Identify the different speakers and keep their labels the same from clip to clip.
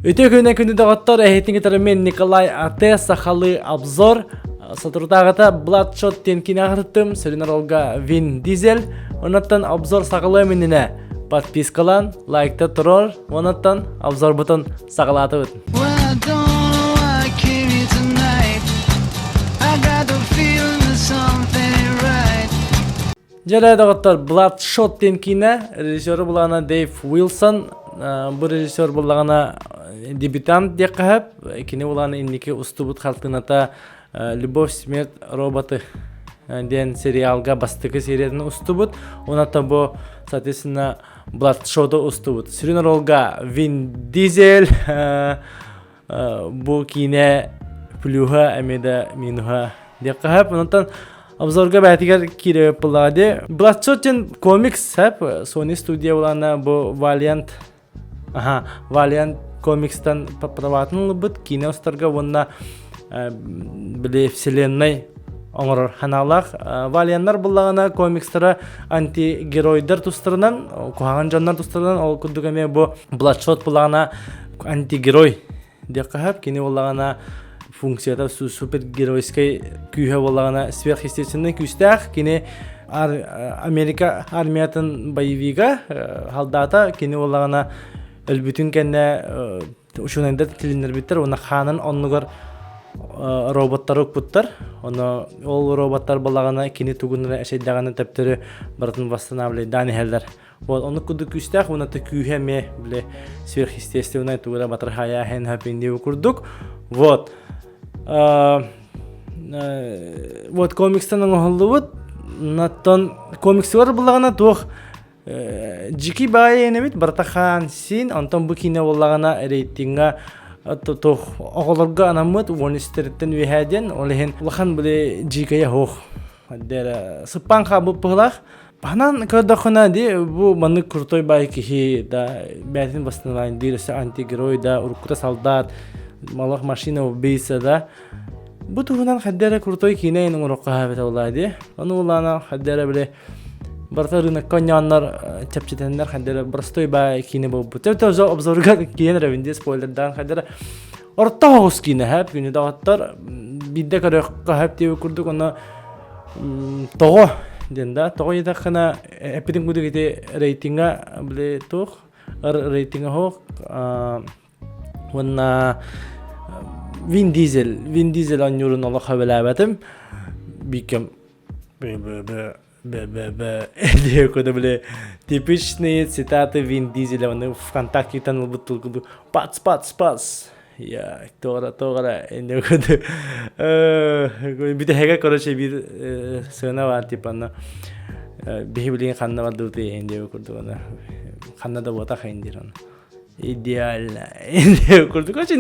Speaker 1: Өте күні дағыттар әйетіңі мен Николай Ате сақалы обзор. Сатырдағыта Bloodshot тенкіне ағырттым. Сөрінер олға Вин Дизель. Онаттан обзор сақалы меніне подпискалан, лайкта тұрор. Онаттан обзор бұтын сақалаты өтін. Жарай дағыттар Bloodshot тенкіне режиссері бұлағына Дэйв Уилсон. Бұл режиссер бұлағына дебютант деп қағып, кені оланы иннеке ұстыбыт қалтыната «Любовь, смерть, роботы» ден сериалға бастықы серияны ұстыбыт. Оната бұл, соответственно, Bloodshot'ы ұстыбыт. Сүрінер олға Вин Дизель бұл кейіне плюға әмеді минуға деп қағып. Онатан обзорға бәтігер кере бұлады. Bloodshot'ын комикс Sony студия оланы бұл Valiant комикстан праватын бұд кине ұстарға онына біле вселенной оңырыр ханалақ. Валияннар бұлағына комикстары антигеройдар тұстырынан, қуаған жаннар тұстырынан, ол күдігіме бұл Bloodshot бұлағына антигерой деп қағып, кине бұлағына функцияда супергеройскай күйе бұлағына сверхъестественный күйістәқ, кине Америка армиятын боевиға халдата, кине бұлағына Әлбүтін кәнне ұшынайда тілінер біттер, оны қанын онығыр роботтар өкпіттер. Ол роботтар балағына кені түгінірі әшейдіғаны тәптері барытын бастына біле дәні әлдер. Оны күді күстәқ, оны күйе ме біле сверхъестественный түгірі батыр хая ән хөпенде өкірдік. Комикстан оңғылы бұд. Комиксылар балағына тұқ Жики бай енемит бартахан син антон бу кине боллагана рейтинга тох оголорга анамыт вонистерден вехаден олехен улахан биле жикая хох дер сыппан хабу пылах банан кодохона ди бу маны крутой бай кихи да бәтин бастынан дирсе антигерой да уркута солдат малах машина убийца да бу тугунан хаддера крутой кине ин урокка хабет олады аны улана хаддера биле Барта рынок коняннар чапчетеннер хаддера простой бай кине болуп. Төвтө обзорга кийен ревинде спойлердан хаддера орта хос кине хап күнү дагаттар бидде көрөккө хап деп көрдүк аны того денда того ятакана эпидем гудугите рейтинга биле тох рейтинга хок вона Вин Дизель анюрун алла хабалабатым бикем Диye koda bile типичные цитаты Вин Дизеля, вони ВКонтакте там будут пац. Я тора, не кода. Бите хега короче бит сынава типа на бихиблин ханна вадуты индия кода на ханна да бота хиндиран. Идеально. Индия кода. Короче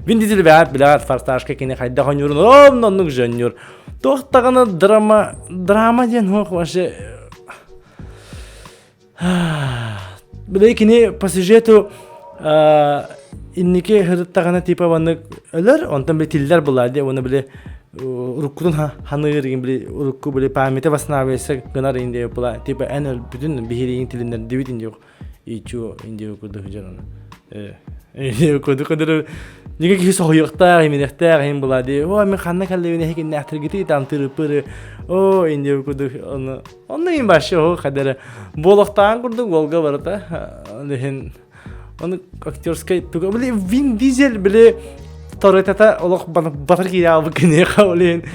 Speaker 1: Вин Дизель бәят фарсташка кине хайда ханюрун омнонук жанюр. Тоқтағаны драма ден хоқ ваше. Біле кіне по сюжету иннеке хырыттағаны типа ваны өлір, онтан біле тілдер болады, оны біле ұрыққудың ханығыр еген біле ұрыққу біле паметі басына абайса гынар инде бұла. Типа ән өл бүтін бейхереген тіліндер дебет инде оқ. Ичу инде өкірді хүжараны. Инде өкірді қыдыры Неге кихи соғыйықтар, емінектер, ем болады. Мен қанна кәлдевіне хекен нәқтіргеті тамтыры пыры. Инде өкірдік. Оны ең башы оғы қадары. Болықтаған күрдік, олға барыта. Оны актерскай түгі. Біле Вин Дизель біле Торетата олық батыр кейі албы кіне қаулейін.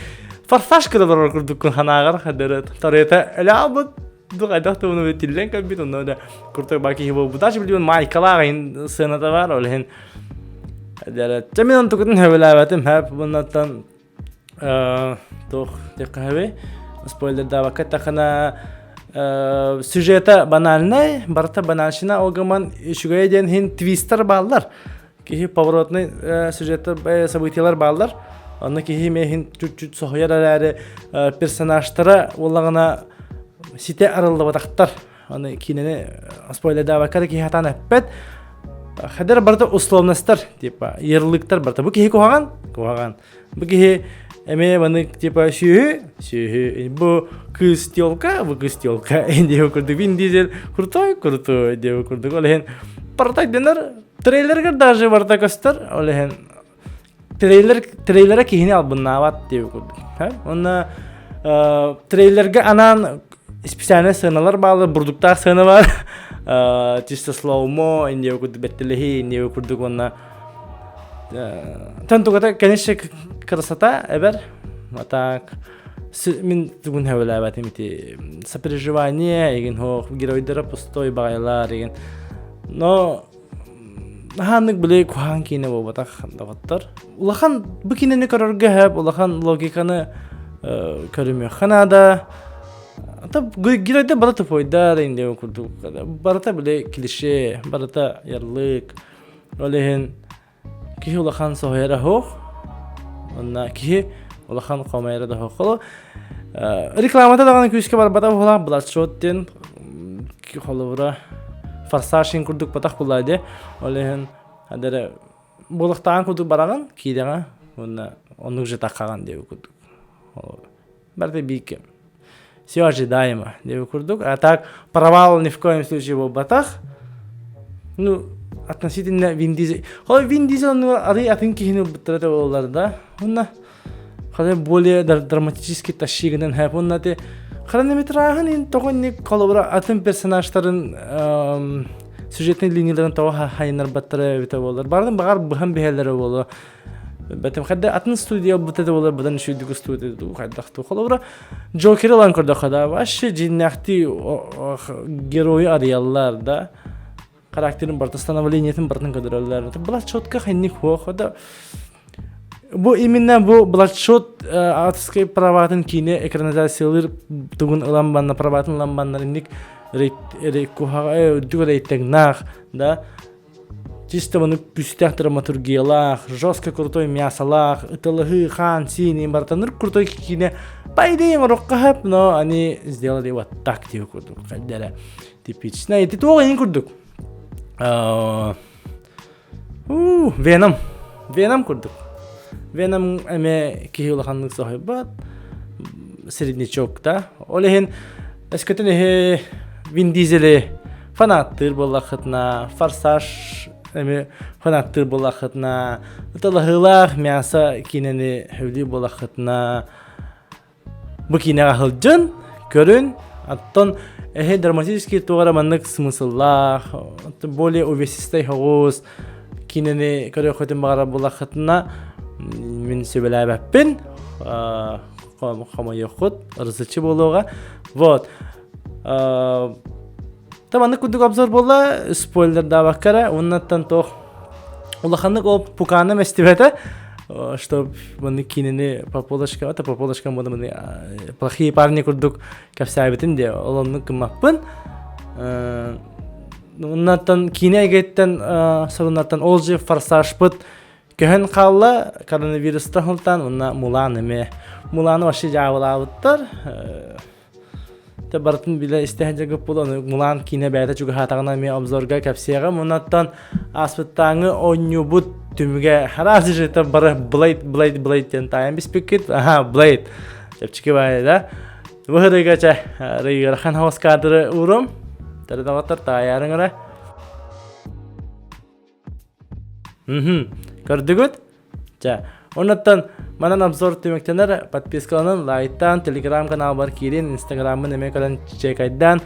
Speaker 1: Фарфашкада бар күрдік күн ханағар қадары. Торета әлі албы. Дұқ айдақты оны өтілден көббет. Оны да күрдік бақи бұл. Бұдашы білген майкалағын сыната бар. Олейін. Жамин антукутун хевелабатым хап бунаттан тох декхаве спойлер давака тахана сюжета банальный барта банальщина огаман ишугая ден хин твистер баллар кихи поворотный сюжета событиялар баллар аны кихи мехин чуть-чуть сохоярары персонажтары олагана сите арылды батактар аны кинене спойлер давака кихи хатан аппет Хадер барта условностар, типа, ярлыктар барта. Бу кихи куаган. Бу кихи эме баны типа сүйі. Бу кыз тёлка. Инде көрдік. Вин Дизель крутой деп көрдік. Олеген партай денер Trailer'ga даже barda göster. Olehen trailer'a kihini albınnavat diye kurduk. Ha? Onda trailer'ga anan spesialne sığınalar bağlı, burdukta sığını var. Çiste slow-mo, indiye kurduk bettelehi, indiye kurduk onda. Tanto kata kanişe karasata eber. Matak min tugun hevla batim iti сопереживание igen ho героидера постой багайлар igen. Но Hanık bile kuhan kine bu batak dağıttır. Ulakan bu kineni kararga hep, ulakan logikanı körümüyor. Kanada tabi giroyda barata foyda da indi okurduk. Barata bile klişe, barata yarlık. Olehin ki ulakan sohera hoq. Onna ki ulakan qamayra da hoq. Reklamata dağın küske bar bata hola Bloodshot den ki holavra Farsashin kurduk batak kullaydı. Olehin hadere bolaqtağın kurduk baragan kidega onu jeta qagan diye kurduk. Barda бийке. Все ожидаемо диye kurduk. А так провал ни в коем случае был батах. Ну, относительно Вин Дизель. Хой Вин Дизель ари атынки хини бутырата болларда. Онна хой более драматически ташигинен хеп. Онна те хронометражын ин тогонни колобра атын персонажтарын сюжетный линияларын тога хайнар баттара бите боллар. Бардын багар быхан бехелери болу. Бәтем хәдә атын студия бутады болар будан шүдүк студия ду хәддәхту холовра Джокер лан көрдө хада ваше жиннахти герой арияллар да характерин бар становлениятын бартын көдөрөлөр. Bloodshotка хәнник хохада бу именно бу Bloodshot авторский праватын кине экранизациялар тугун ламбанна праватын ламбаннарынник рейкуха дугорейтегнах да чисто воно пустях драматургиялах, жестко крутой мясолах, италахы, хан, синий, бартаныр крутой кине. По идее, роккахап, но они сделали вот так типа курдук. Кадера типично. И ты тоже не курдук. Веном курдук. Веном эме кихилаханнык сахибат. Среднячок, да. Олехин, эскетене Вин Дизеле фанаттыр боллахытна, Форсаж эми фанаттыр боллахытна, ыталахылах мяса кинени хөвли боллахытна. Бу кинега хылжын, көрүн, аттон драматический тугараманнык смысллах, более увесистай хогуз кинени көрөкөтүн багара боллахытна мен сөбөлөбөппүн. Хамайохот, рызычы болуга. Вот. Таманнык күндүк обзор болла, спойлер да баккара, оннаттан тох улаханнык ол пуканы местивете, что маны кинени пополашка, ата пополашка мода маны плохие парни күрдүк капсабитин де, олонны кымаппын. Оннаттан кинегеттен сорунаттан ол же Форсажпыт көһөн қалла коронавирустан хылтан, онна Мулан эме. Муланы башы жабылабыттар. Бартын биле истехенже көп болон Мулан кине бәйті жүгі хатағына мен обзорға кәпсияға мұнаттан аспыттаңы ойнюбут түміге харазы жеті бары Блейд ден тайын беспекет. Аха, Блейд. Жепчіке бәйі да. Бұхырыға ча рейгірхан хауыз кадыры ұрым. Тәрдағаттар тайярыңыра. Көрдігіт? Ча. Оннаттан манан обзор түмектенер подпискаланын, лайктан, телеграм канал бар кирин, инстаграмын эмекалан чекайдан.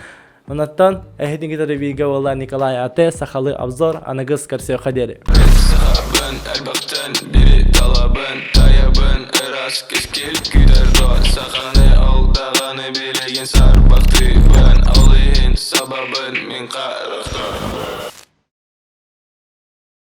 Speaker 1: Оннаттан эхетин гитары видео болла Николай Ате, сахалы обзор, анагыз карсео хадери. Сахабын, әлбақтан, бири талабын, таябын, эрас кескел күдердо, саханы алдағаны билеген сарбақты, бән алыйын, сабабын, мен қарықты.